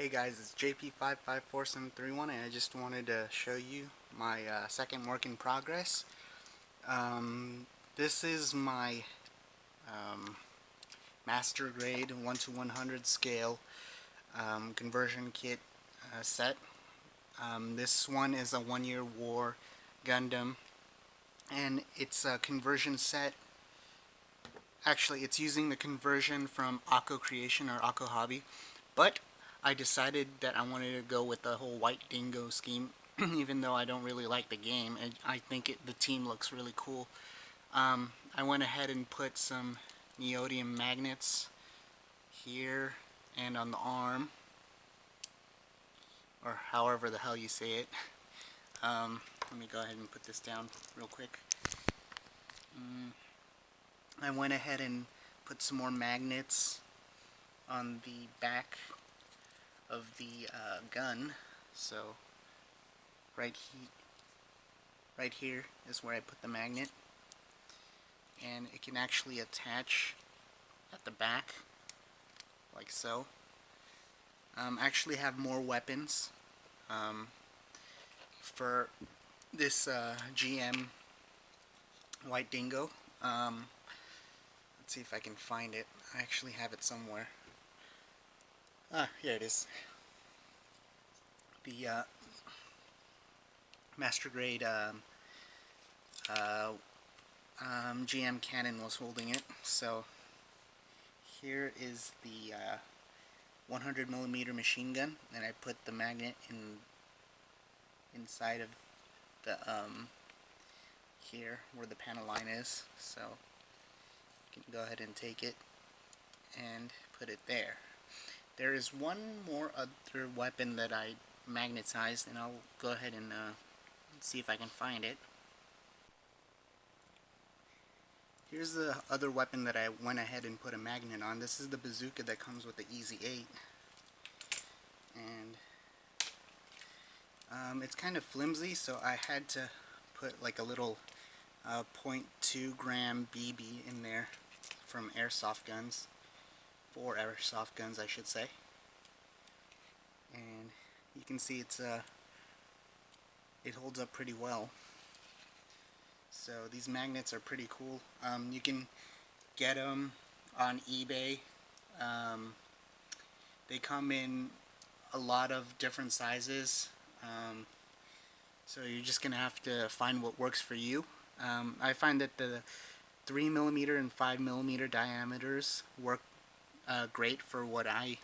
Hey guys, it's JP554731 and I just wanted to show you my second work in progress. This is my master grade 1 to 100 scale conversion kit set. This one is a 1-year war Gundam, and it's a conversion set. Actually, it's using the conversion from Akko Creation or Akko Hobby, but I decided that I wanted to go with the whole white Dingo scheme, even though I don't really like the game. And I think the team looks really cool. I went ahead and put some neodymium magnets here and on the arm, or however the hell you say it. Let me go ahead and put this down real quick. I went ahead and put some more magnets on the back of the gun. So right here is where I put the magnet, and it can actually attach at the back like so. I actually have more weapons for this GM White Dingo. Let's see if I can find it. I actually have it somewhere. Here it is. The Master Grade GM Cannon was holding it. So here is the 100mm machine gun, and I put the magnet inside of the here where the panel line is. So you can go ahead and take it and put it there. There is one more other weapon that I magnetized, and I'll go ahead and see if I can find it. Here's the other weapon that I went ahead and put a magnet on. This is the bazooka that comes with the Easy 8. And it's kind of flimsy, so I had to put like a little 0.2 gram BB in there from airsoft guns. 4 airsoft guns, I should say. And you can see it holds up pretty well. So these magnets are pretty cool. You can get them on eBay. They come in a lot of different sizes. So you're just gonna have to find what works for you. I find that the 3mm and 5mm diameters work great for what I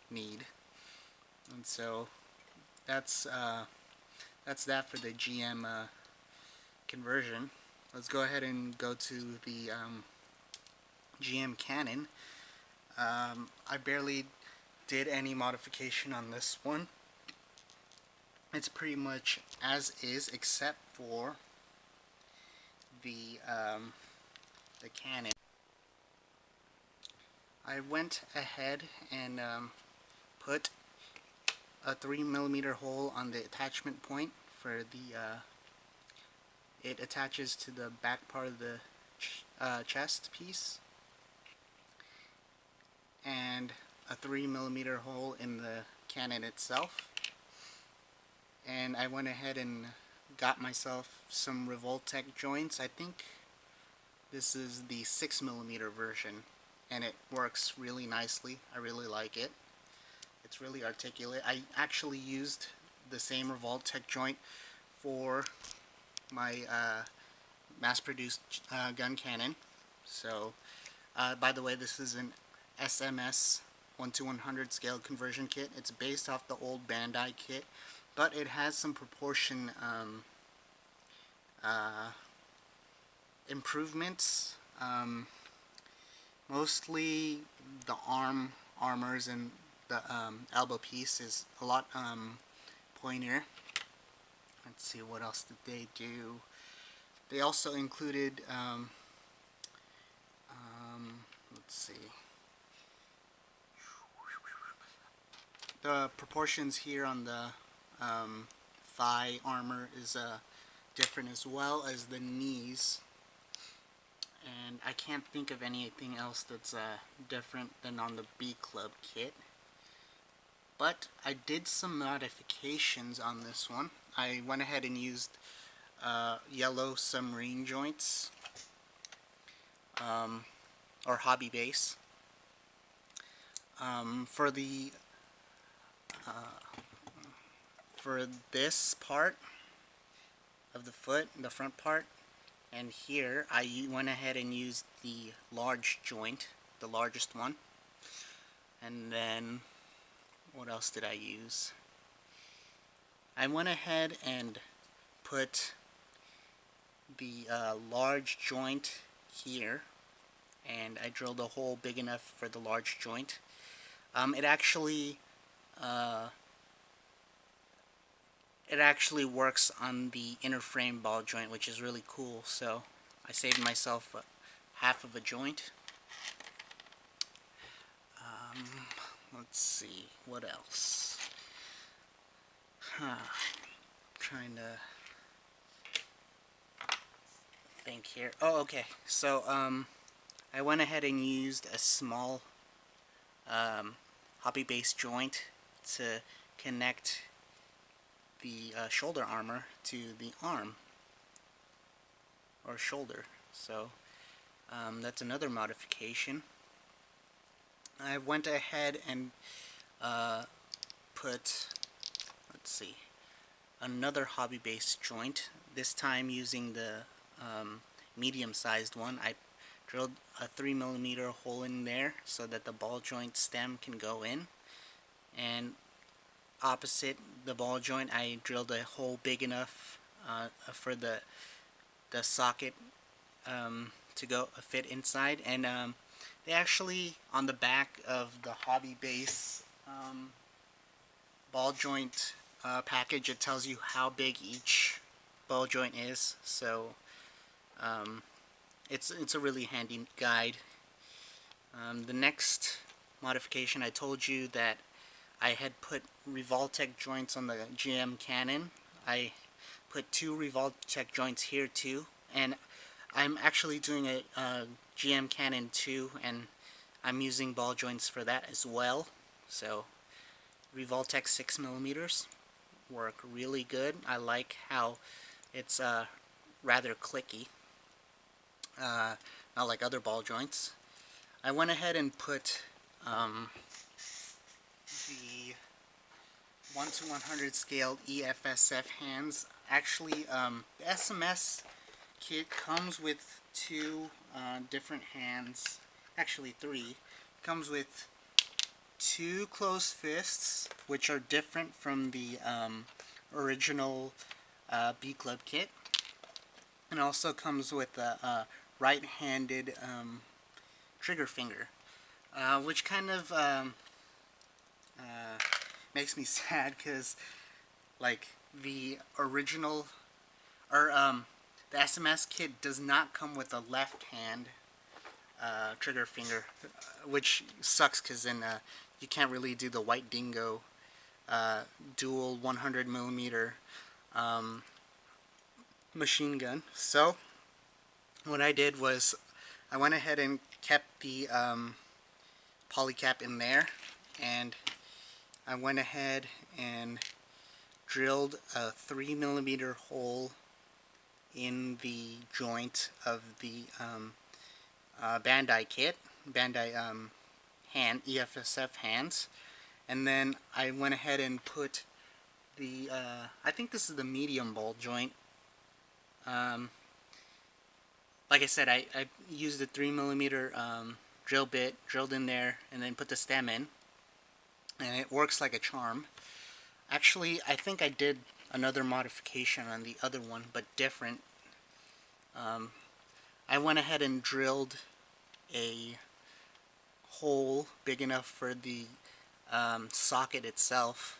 need, and so that's that for the GM conversion. Let's go ahead and go to the GM Cannon. I barely did any modification on this one. It's pretty much as is, except for the cannon. I went ahead and put a 3mm hole on the attachment point for the it attaches to the back part of the chest piece, and a 3mm hole in the cannon itself. And I went ahead and got myself some Revoltech joints. I think this is the 6mm version, and it works really nicely. I really like it. It's really articulate. I actually used the same Revoltech joint for my mass-produced Guncannon. So, by the way, this is an SMS 1 to 100 scale conversion kit. It's based off the old Bandai kit, but it has some proportion improvements. Mostly the armors and the elbow piece is a lot pointier. Let's see, what else did they do? They also included let's see, the proportions here on the thigh armor is different, as well as the knees. And I can't think of anything else that's different than on the B Club kit. But I did some modifications on this one. I went ahead and used yellow submarine joints, or hobby base. For the for this part of the foot, the front part, and here I went ahead and used the large joint, the largest one. And then what else did I use? I went ahead and put the large joint here, and I drilled a hole big enough for the large joint. It actually works on the inner frame ball joint, which is really cool. So I saved myself half of a joint. Let's see, what else? Trying to think here. Oh, okay. So I went ahead and used a small hobby base joint to connect the shoulder armor to the arm or shoulder. So that's another modification. I went ahead and put, let's see, another hobby base joint, this time using the medium-sized one. I drilled a 3mm hole in there so that the ball joint stem can go in, and opposite the ball joint I drilled a hole big enough for the socket to go fit inside. And they actually, on the back of the hobby base ball joint package, it tells you how big each ball joint is. So it's a really handy guide. The next modification, I told you that I had put Revoltech joints on the Guncannon. I put 2 Revoltech joints here too, and I'm actually doing a Guncannon 2, and I'm using ball joints for that as well. So Revoltech 6mm work really good. I like how it's rather clicky, not like other ball joints. I went ahead and put the 1/100 scale EFSF hands. Actually, the SMS kit comes with 2 different hands, actually 3. It comes with 2 closed fists, which are different from the original B Club kit, and also comes with a right-handed trigger finger, which kind of makes me sad, because like the original, or the SMS kit does not come with a left hand trigger finger, which sucks, because then you can't really do the white Dingo dual 100mm machine gun. So what I did was I went ahead and kept the polycap in there, and I went ahead and drilled a 3mm hole in the joint of the Bandai kit, Bandai hand EFSF hands, and then I went ahead and put the I think this is the medium ball joint. Like I said, I used the 3mm drill bit, drilled in there, and then put the stem in, and it works like a charm. Actually, I think I did another modification on the other one, but different. I went ahead and drilled a hole big enough for the socket itself,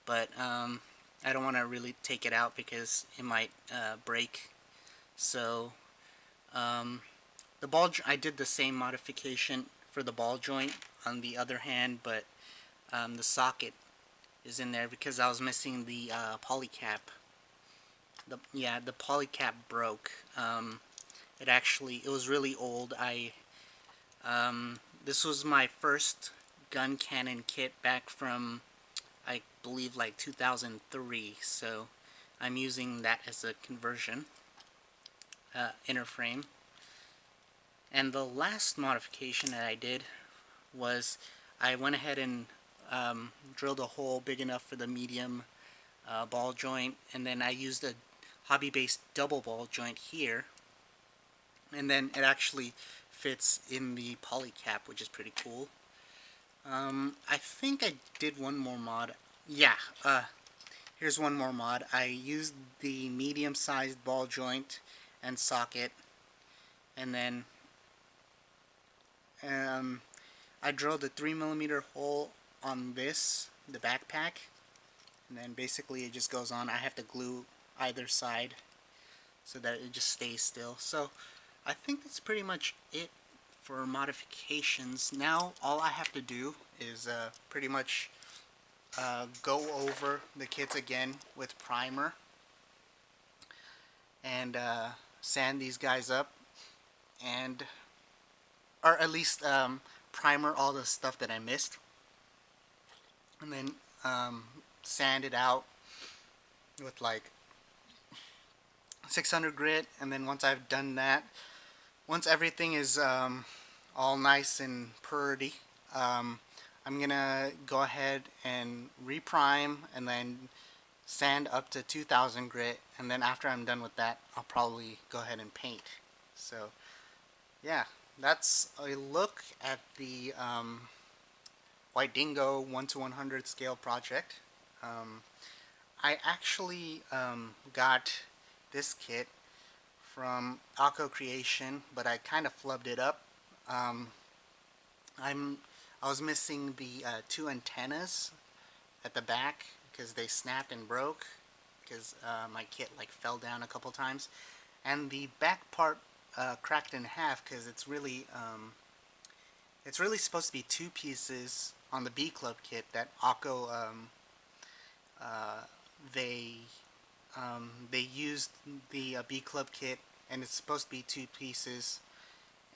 but I don't want to really take it out because it might break. So the ball, I did the same modification for the ball joint on the other hand, but the socket is in there because I was missing the polycap. The polycap broke. It was really old. This was my first Guncannon kit back from, I believe, like 2003, so I'm using that as a conversion inner frame. And the last modification that I did was I went ahead and drilled a hole big enough for the medium ball joint, and then I used a hobby-based double ball joint here, and then it actually fits in the poly cap, which is pretty cool. I think I did one more mod. Yeah, here's one more mod. I used the medium-sized ball joint and socket, and then I drilled a 3mm hole on this, the backpack, and then basically it just goes on. I have to glue either side so that it just stays still. So I think that's pretty much it for modifications. Now all I have to do is pretty much go over the kits again with primer and sand these guys up, and or at least primer all the stuff that I missed, and then sand it out with like 600 grit. And then once I've done that, once everything is all nice and purdy, I'm gonna go ahead and reprime and then sand up to 2000 grit, and then after I'm done with that, I'll probably go ahead and paint. So yeah, that's a look at the White Dingo 1/100 scale project. I actually got this kit from Alco Creation, but I kind of flubbed it up. I was missing the two antennas at the back because they snapped and broke because my kit like fell down a couple times, and the back part cracked in half because it's really supposed to be two pieces on the B Club kit that Akko they used the B Club kit, and it's supposed to be two pieces,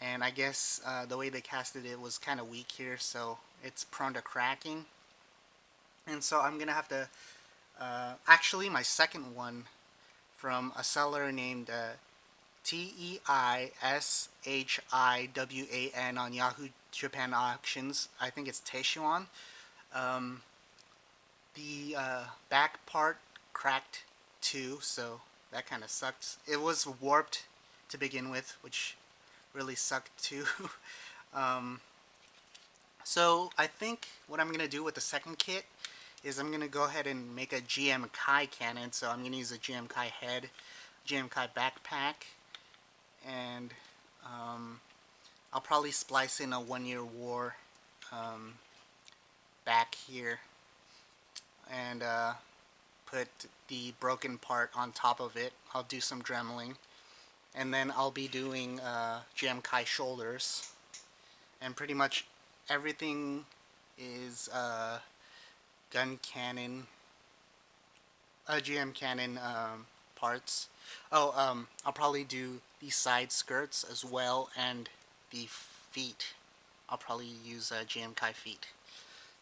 and I guess the way they casted it was kind of weak here, so it's prone to cracking. And so I'm gonna have to actually my second one from a seller named Teishiwan on Yahoo Japan Auctions. I think it's Teishiwan. The back part cracked too, so that kind of sucks. It was warped to begin with, which really sucked too. So I think what I'm gonna do with the second kit is I'm gonna go ahead and make a GM Kai cannon. So I'm gonna use a GM Kai head, GM Kai backpack, and I'll probably splice in a 1-year war back here, and put the broken part on top of it. I'll do some dremeling, and then I'll be doing GM Kai shoulders, and pretty much everything is Guncannon, GM cannon parts. Oh, I'll probably do the side skirts as well, and the feet. I'll probably use GM Kai feet.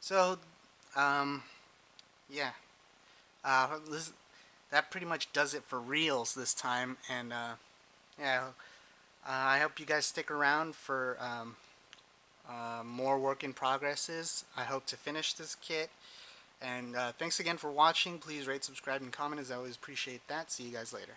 So, yeah, that pretty much does it for reels this time, and yeah, I hope you guys stick around for more work in progresses. I hope to finish this kit, and thanks again for watching. Please rate, subscribe, and comment, as I always appreciate that. See you guys later.